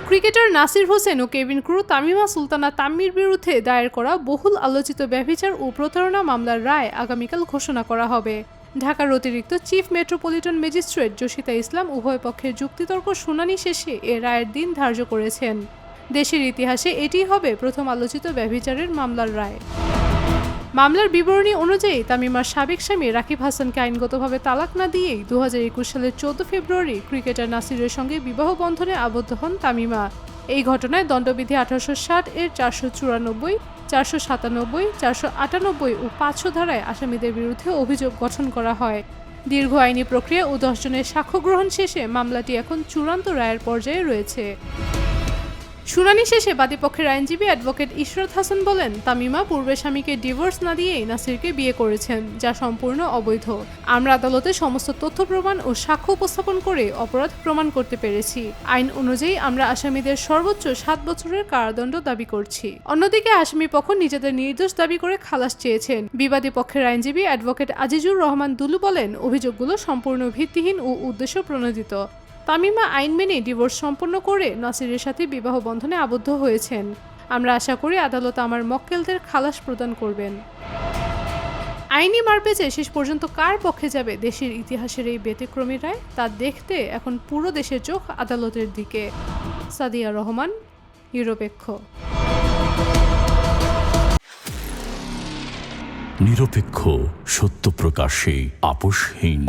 Cricketer Nasir Hossain ও cabin crew Tamima Sultana তাম্মির বিরুদ্ধে দায়ের করা বহুল আলোচিত ব্যভিচার ও প্রতারণা মামলার রায় আগামীকাল ঘোষণা করা হবে। ঢাকার অতিরিক্ত চিফ মেট্রোপলিটন ম্যাজিস্ট্রেট জসিতা ইসলাম উভয় পক্ষের যুক্তিতর্ক শুনানি শেষে এ রায়ের দিন ধার্য করেছেন। দেশের ইতিহাসে এটিই হবে প্রথম আলোচিত ব্যভিচারের মামলার রায়। মামলার বিবরণী অনুযায়ী তামিমার সাবেক স্বামী রাকিব হাসানকে আইনগতভাবে তালাক না দিয়েই 2021 সালের 14 ফেব্রুয়ারি ক্রিকেটার নাসিরের সঙ্গে বিবাহ বন্ধনে আবদ্ধ হন তামিমা। এই ঘটনায় দণ্ডবিধি 1860 এর 494, 497, 498 ও 500 ধারায় আসামিদের বিরুদ্ধে অভিযোগ গঠন করা হয়। দীর্ঘ আইনি প্রক্রিয়া ও 10 জনের সাক্ষ্য গ্রহণ শেষে মামলাটি এখন চূড়ান্ত রায়ের পর্যায়ে রয়েছে। শুনানি শেষে বাদীপক্ষের আইনজীবী অ্যাডভোকেট ইশরাত হাসান বলেন, তামিমা পূর্বের স্বামীকে ডিভোর্স না দিয়েই নাসিরকে বিয়ে করেছেন, যা সম্পূর্ণ অবৈধ। আমরা আদালতে সমস্ত তথ্য প্রমাণ ও সাক্ষ্য উপস্থাপন করে অপরাধ প্রমাণ করতে পেরেছি। আইন অনুযায়ী আমরা আসামিদের সর্বোচ্চ 7 বছরের কারাদণ্ড দাবি করছি। অন্যদিকে আসামি পক্ষ নিজেদের নির্দোষ দাবি করে খালাস চেয়েছেন। বিবাদী পক্ষের আইনজীবী অ্যাডভোকেট আজিজুর রহমান দুলু বলেন, অভিযোগগুলো সম্পূর্ণ ভিত্তিহীন ও উদ্দেশ্য প্রণোদিত। তামিমা আইন মেনে ডিভোর্স সম্পন্ন করে নাসিরের সাথে বিবাহ বন্ধনে আবদ্ধ হয়েছেন। আমরা আশা করি আদালত আমার মক্কেলদের খালাস প্রদান করবেন। আইনি মারপ্যাচে শেষ পর্যন্ত কার পক্ষে যাবে দেশের ইতিহাসের এই ব্যতিক্রমী রায়, তা দেখতে এখন পুরো দেশের চোখ আদালতের দিকে। সাদিয়া রহমান, নিরপেক্ষ। নিরপেক্ষ, সত্য প্রকাশে আপোষহীন।